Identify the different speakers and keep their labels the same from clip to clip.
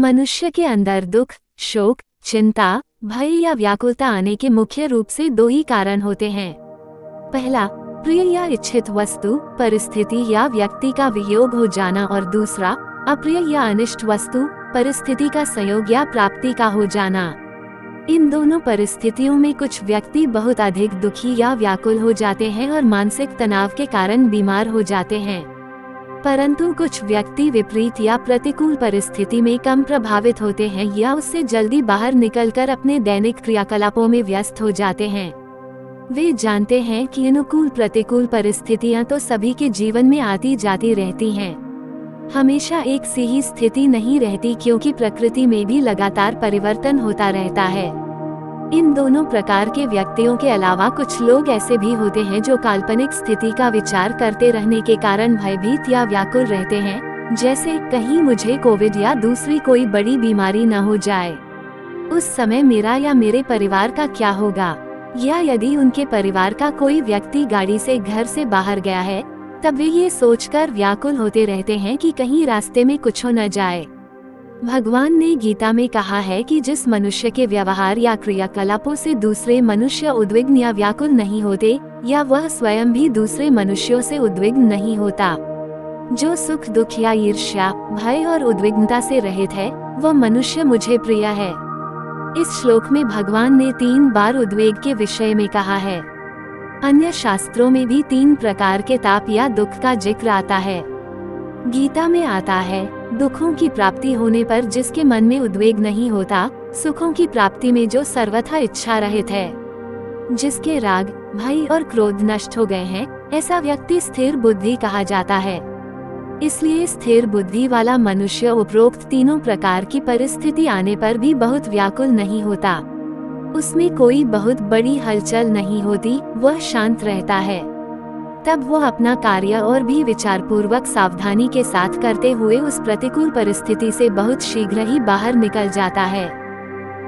Speaker 1: मनुष्य के अंदर दुख, शोक, चिंता, भय या व्याकुलता आने के मुख्य रूप से दो ही कारण होते हैं। पहला, प्रिय या इच्छित वस्तु, परिस्थिति या व्यक्ति का वियोग हो जाना, और दूसरा, अप्रिय या अनिष्ट वस्तु, परिस्थिति का संयोग या प्राप्ति का हो जाना। इन दोनों परिस्थितियों में कुछ व्यक्ति बहुत अधिक दुखी या व्याकुल हो जाते हैं और मानसिक तनाव के कारण बीमार हो जाते हैं, परंतु कुछ व्यक्ति विपरीत या प्रतिकूल परिस्थिति में कम प्रभावित होते हैं या उससे जल्दी बाहर निकलकर अपने दैनिक क्रियाकलापों में व्यस्त हो जाते हैं। वे जानते हैं कि अनुकूल प्रतिकूल परिस्थितियां तो सभी के जीवन में आती जाती रहती हैं। हमेशा एक सी ही स्थिति नहीं रहती, क्योंकि प्रकृति में भी लगातार परिवर्तन होता रहता है। इन दोनों प्रकार के व्यक्तियों के अलावा कुछ लोग ऐसे भी होते हैं जो काल्पनिक स्थिति का विचार करते रहने के कारण भयभीत या व्याकुल रहते हैं, जैसे कहीं मुझे कोविड या दूसरी कोई बड़ी बीमारी न हो जाए। उस समय मेरा या मेरे परिवार का क्या होगा, या यदि उनके परिवार का कोई व्यक्ति गाड़ी से घर से बाहर गया है, तब वे ये सोचकर व्याकुल होते रहते हैं कि कहीं रास्ते में कुछ हो न जाए। भगवान ने गीता में कहा है कि जिस मनुष्य के व्यवहार या क्रियाकलापों से दूसरे मनुष्य उद्विग्न या व्याकुल नहीं होते, या वह स्वयं भी दूसरे मनुष्यों से उद्विग्न नहीं होता, जो सुख दुख या ईर्ष्या, भय और उद्विग्नता से रहित है, वह मनुष्य मुझे प्रिय है। इस श्लोक में भगवान ने 3 बार उद्वेग के विषय में कहा है। अन्य शास्त्रों में भी 3 प्रकार के ताप या दुख का जिक्र आता है। गीता में आता है, दुखों की प्राप्ति होने पर जिसके मन में उद्वेग नहीं होता, सुखों की प्राप्ति में जो सर्वथा इच्छा रहित है, जिसके राग, भय और क्रोध नष्ट हो गए हैं, ऐसा व्यक्ति स्थिर बुद्धि कहा जाता है। इसलिए स्थिर बुद्धि वाला मनुष्य उपरोक्त तीनों प्रकार की परिस्थिति आने पर भी बहुत व्याकुल नहीं होता। उसमें कोई बहुत बड़ी हलचल नहीं होती, वह शांत रहता है। तब वह अपना कार्य और भी विचारपूर्वक सावधानी के साथ करते हुए उस प्रतिकूल परिस्थिति से बहुत शीघ्र ही बाहर निकल जाता है।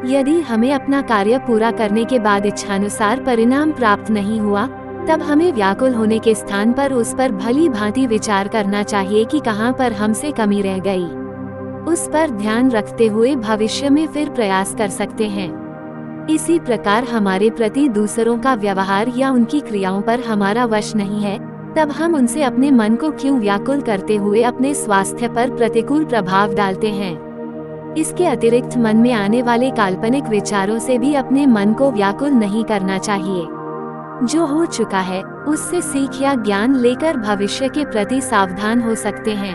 Speaker 1: यदि हमें अपना कार्य पूरा करने के बाद इच्छानुसार परिणाम प्राप्त नहीं हुआ, तब हमें व्याकुल होने के स्थान पर उस पर भली भांति विचार करना चाहिए कि कहाँ पर हमसे कमी रह गई। उस पर ध्यान रखते हुए भविष्य में फिर प्रयास कर सकते हैं। इसी प्रकार हमारे प्रति दूसरों का व्यवहार या उनकी क्रियाओं पर हमारा वश नहीं है, तब हम उनसे अपने मन को क्यों व्याकुल करते हुए अपने स्वास्थ्य पर प्रतिकूल प्रभाव डालते हैं। इसके अतिरिक्त मन में आने वाले काल्पनिक विचारों से भी अपने मन को व्याकुल नहीं करना चाहिए। जो हो चुका है उससे सीख या ज्ञान लेकर भविष्य के प्रति सावधान हो सकते हैं।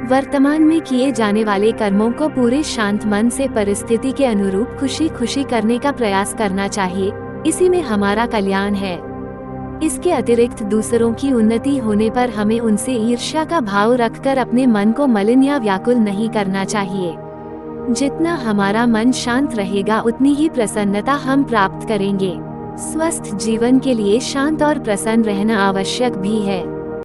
Speaker 1: वर्तमान में किए जाने वाले कर्मों को पूरे शांत मन से परिस्थिति के अनुरूप खुशी खुशी करने का प्रयास करना चाहिए, इसी में हमारा कल्याण है। इसके अतिरिक्त दूसरों की उन्नति होने पर हमें उनसे ईर्ष्या का भाव रखकर अपने मन को मलिन या व्याकुल नहीं करना चाहिए। जितना हमारा मन शांत रहेगा उतनी ही प्रसन्नता हम प्राप्त करेंगे। स्वस्थ जीवन के लिए शांत और प्रसन्न रहना आवश्यक भी है।